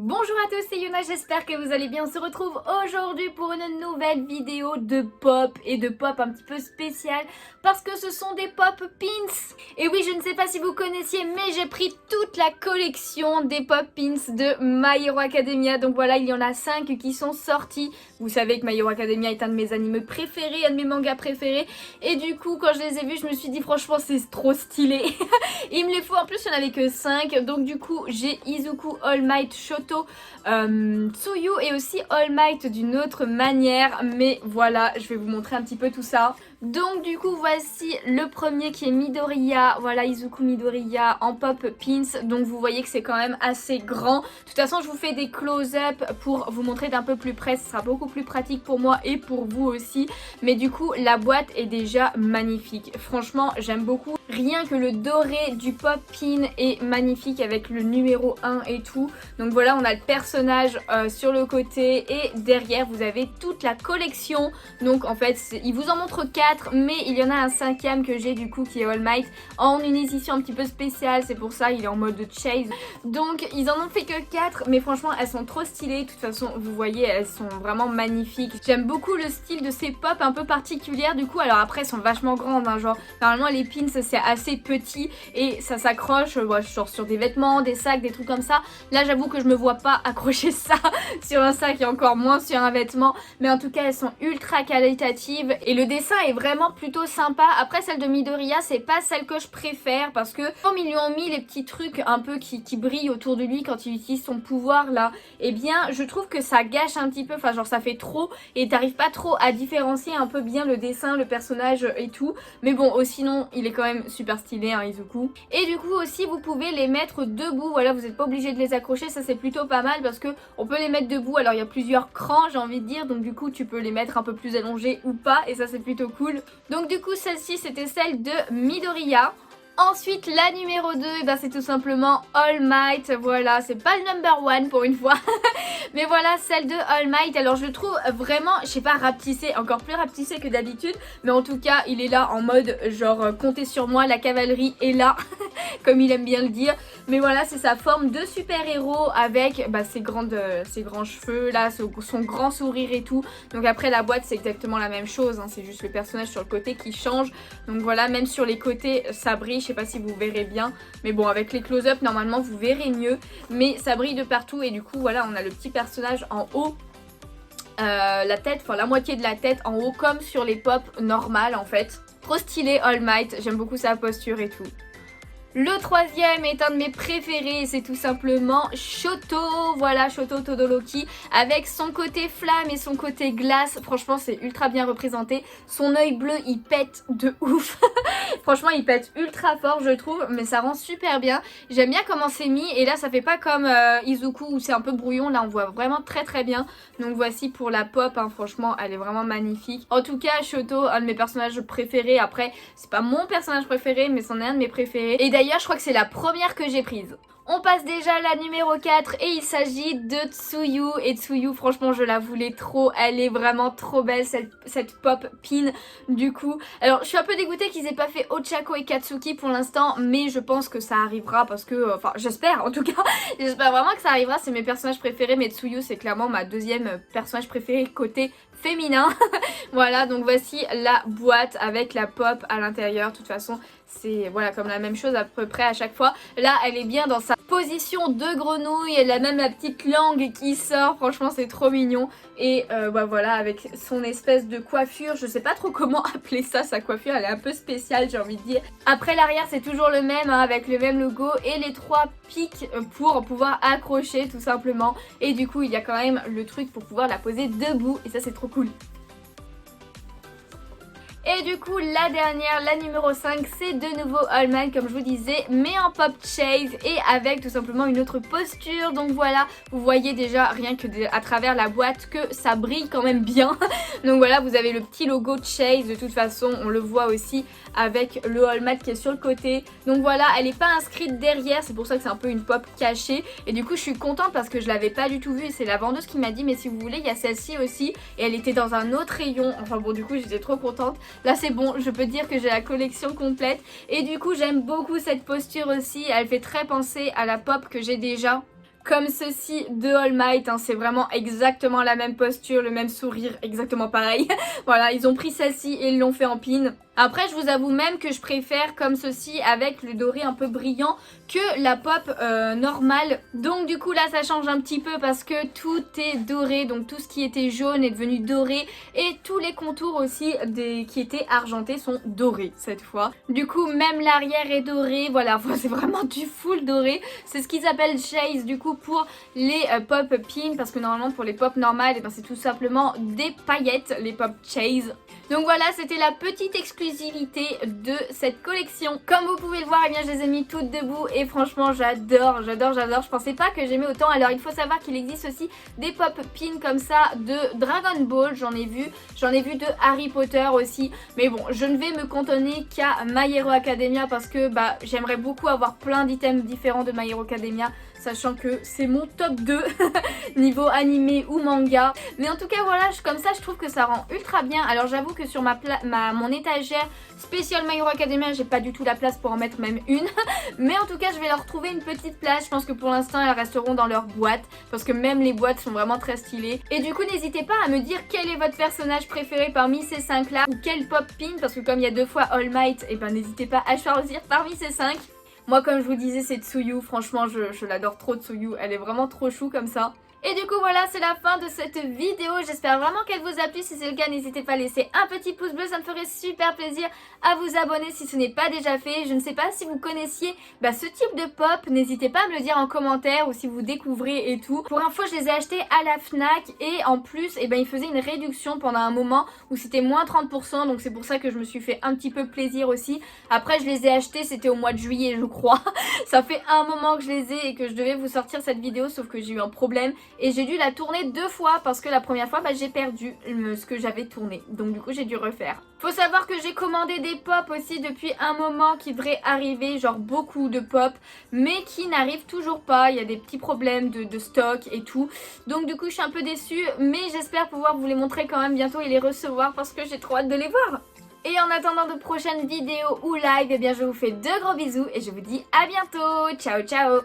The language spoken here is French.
Bonjour à tous, c'est Yuna, j'espère que vous allez bien. On se retrouve aujourd'hui pour une nouvelle vidéo de pop et de pop un petit peu spéciale parce que ce sont des pop pins. Et oui, je ne sais pas si vous connaissiez, mais j'ai pris toute la collection des pop pins de My Hero Academia. Donc voilà, il y en a 5 qui sont sortis. Vous savez que My Hero Academia est un de mes animes préférés, un de mes mangas préférés. Et du coup, quand je les ai vus, je me suis dit franchement, c'est trop stylé. Il me les faut, en plus il n'y en avait que 5. Donc du coup, j'ai Izuku, All Might, Shoto, Tsuyu et aussi All Might d'une autre manière. Mais voilà, je vais vous montrer un petit peu tout ça. Donc du coup voici le premier qui est Midoriya, voilà Izuku Midoriya en pop pins, donc vous voyez que c'est quand même assez grand. De toute façon je vous fais des close-up pour vous montrer d'un peu plus près, ce sera beaucoup plus pratique pour moi et pour vous aussi. Mais du coup la boîte est déjà magnifique, franchement j'aime beaucoup. Rien que le doré du pop pin est magnifique avec le numéro 1 et tout. Donc voilà, on a le personnage sur le côté et derrière vous avez toute la collection. Donc en fait il vous en montre 4. Mais il y en a un 5e que j'ai du coup qui est All Might en une édition un petit peu spéciale, c'est pour ça il est en mode chase. Donc ils en ont fait que 4 mais franchement elles sont trop stylées. De toute façon vous voyez elles sont vraiment magnifiques. J'aime beaucoup le style de ces pop un peu particulières du coup. Alors après elles sont vachement grandes hein, genre normalement les pins c'est assez petit et ça s'accroche genre sur des vêtements, des sacs, des trucs comme ça. Là j'avoue que je me vois pas accrocher ça sur un sac et encore moins sur un vêtement, mais en tout cas elles sont ultra qualitatives et le dessin est vraiment plutôt sympa. Après celle de Midoriya c'est pas celle que je préfère parce que comme ils lui ont mis les petits trucs un peu qui brillent autour de lui quand il utilise son pouvoir là, et bien je trouve que ça gâche un petit peu, enfin genre ça fait trop et t'arrives pas trop à différencier un peu bien le dessin, le personnage et tout. Mais bon sinon il est quand même super stylé hein, Izuku. Et du coup aussi vous pouvez les mettre debout, voilà vous n'êtes pas obligé de les accrocher, ça c'est plutôt pas mal parce que on peut les mettre debout. Alors il y a plusieurs crans j'ai envie de dire, donc du coup tu peux les mettre un peu plus allongés ou pas et ça c'est plutôt cool. Donc du coup celle-ci c'était celle de Midoriya. Ensuite la numéro 2 ben, c'est tout simplement All Might, voilà c'est pas le number 1 pour une fois. Mais voilà celle de All Might, alors je le trouve vraiment, je sais pas, rapetissé, encore plus rapetissé que d'habitude. Mais en tout cas il est là en mode genre comptez sur moi, la cavalerie est là. Comme il aime bien le dire. Mais voilà c'est sa forme de super-héros avec bah, ses grands cheveux là, son grand sourire et tout. Donc après la boîte c'est exactement la même chose hein, c'est juste le personnage sur le côté qui change. Donc voilà, même sur les côtés ça brille, je sais pas si vous verrez bien. Mais bon avec les close-up normalement vous verrez mieux. Mais ça brille de partout et du coup voilà on a le petit personnage en haut. La tête, enfin la moitié de la tête en haut comme sur les pop normales en fait. Trop stylé All Might, j'aime beaucoup sa posture et tout. Le troisième est un de mes préférés, c'est tout simplement Shoto, voilà Shoto Todoroki avec son côté flamme et son côté glace, franchement c'est ultra bien représenté, son œil bleu il pète de ouf, franchement il pète ultra fort je trouve, mais ça rend super bien, j'aime bien comment c'est mis et là ça fait pas comme Izuku où c'est un peu brouillon, là on voit vraiment très bien, donc voici pour la pop, hein, franchement elle est vraiment magnifique. En tout cas Shoto, un de mes personnages préférés, après c'est pas mon personnage préféré mais c'en est un de mes préférés et d'ailleurs je crois que c'est la première que j'ai prise. On passe déjà à la numéro 4 et il s'agit de Tsuyu. Et Tsuyu franchement je la voulais trop, elle est vraiment trop belle cette pop pin du coup. Alors je suis un peu dégoûtée qu'ils aient pas fait Ochako et Katsuki pour l'instant, mais je pense que ça arrivera parce que, enfin j'espère en tout cas, j'espère vraiment que ça arrivera, c'est mes personnages préférés, mais Tsuyu c'est clairement ma deuxième personnage préféré côté féminin. Voilà donc voici la boîte avec la pop à l'intérieur, de toute façon c'est voilà comme la même chose à peu près à chaque fois. Là elle est bien dans sa position de grenouille, elle a même la petite langue qui sort, franchement c'est trop mignon. Et bah voilà avec son espèce de coiffure, je sais pas trop comment appeler ça, sa coiffure elle est un peu spéciale j'ai envie de dire. Après l'arrière c'est toujours le même hein, avec le même logo et les 3 pics pour pouvoir accrocher tout simplement. Et du coup il y a quand même le truc pour pouvoir la poser debout et ça c'est trop cool. Et du coup la dernière, la numéro 5, c'est de nouveau All Might comme je vous disais, mais en pop chase et avec tout simplement une autre posture. Donc voilà, vous voyez déjà rien que à travers la boîte que ça brille quand même bien. Donc voilà, vous avez le petit logo chase, de toute façon on le voit aussi avec le All Might qui est sur le côté. Donc voilà, elle n'est pas inscrite derrière, c'est pour ça que c'est un peu une pop cachée. Et du coup je suis contente parce que je l'avais pas du tout vue et c'est la vendeuse qui m'a dit mais si vous voulez il y a celle-ci aussi. Et elle était dans un autre rayon, enfin bon du coup j'étais trop contente. Là c'est bon, je peux dire que j'ai la collection complète. Et du coup j'aime beaucoup cette posture aussi, elle fait très penser à la pop que j'ai déjà, comme ceci de All Might, hein. C'est vraiment exactement la même posture, le même sourire, exactement pareil. Voilà, ils ont pris celle-ci et ils l'ont fait en pin. Après, je vous avoue même que je préfère comme ceci avec le doré un peu brillant que la pop normale. Donc du coup là ça change un petit peu parce que tout est doré, donc tout ce qui était jaune est devenu doré et tous les contours aussi qui étaient argentés sont dorés cette fois. Du coup même l'arrière est doré, voilà, c'est vraiment du full doré. C'est ce qu'ils appellent chase du coup pour les pop pins, parce que normalement pour les pop normales, c'est tout simplement des paillettes, les pop chase. Donc voilà, c'était la petite exclusivité de cette collection. Comme vous pouvez le voir, eh bien, je les ai mis toutes debout et franchement j'adore. Je pensais pas que j'aimais autant. Alors il faut savoir qu'il existe aussi des pop pins comme ça de Dragon Ball, j'en ai vu de Harry Potter aussi. Mais bon, je ne vais me cantonner qu'à My Hero Academia parce que j'aimerais beaucoup avoir plein d'items différents de My Hero Academia, sachant que c'est mon top 2 niveau animé ou manga. Mais en tout cas voilà, comme ça je trouve que ça rend ultra bien. Alors j'avoue que sur mon étagère spéciale My Hero Academia, j'ai pas du tout la place pour en mettre même une. Mais en tout cas je vais leur trouver une petite place. Je pense que pour l'instant elles resteront dans leur boîte, parce que même les boîtes sont vraiment très stylées. Et du coup n'hésitez pas à me dire quel est votre personnage préféré parmi ces 5 là, ou quel pop pin, parce que comme il y a 2 fois All Might, et n'hésitez pas à choisir parmi ces 5. Moi comme je vous disais c'est Tsuyu, franchement je l'adore trop Tsuyu, elle est vraiment trop chou comme ça. Et du coup voilà, c'est la fin de cette vidéo, j'espère vraiment qu'elle vous a plu. Si c'est le cas, n'hésitez pas à laisser un petit pouce bleu, ça me ferait super plaisir. À vous abonner si ce n'est pas déjà fait. Je ne sais pas si vous connaissiez ce type de pop, n'hésitez pas à me le dire en commentaire, ou si vous découvrez et tout. Pour info, je les ai achetés à la Fnac et en plus ils faisaient une réduction pendant un moment où c'était moins 30%, donc c'est pour ça que je me suis fait un petit peu plaisir aussi. Après je les ai achetés, c'était au mois de juillet je crois. Ça fait un moment que je les ai et que je devais vous sortir cette vidéo, sauf que j'ai eu un problème et j'ai dû la tourner 2 fois parce que la première fois j'ai perdu ce que j'avais tourné, donc du coup j'ai dû refaire. Faut savoir que j'ai commandé des pop aussi depuis un moment qui devraient arriver, genre beaucoup de pop, mais qui n'arrivent toujours pas. Il y a des petits problèmes de stock et tout, donc du coup je suis un peu déçue, mais j'espère pouvoir vous les montrer quand même bientôt et les recevoir parce que j'ai trop hâte de les voir. Et en attendant de prochaines vidéos ou live, je vous fais de gros bisous et je vous dis à bientôt. Ciao ciao.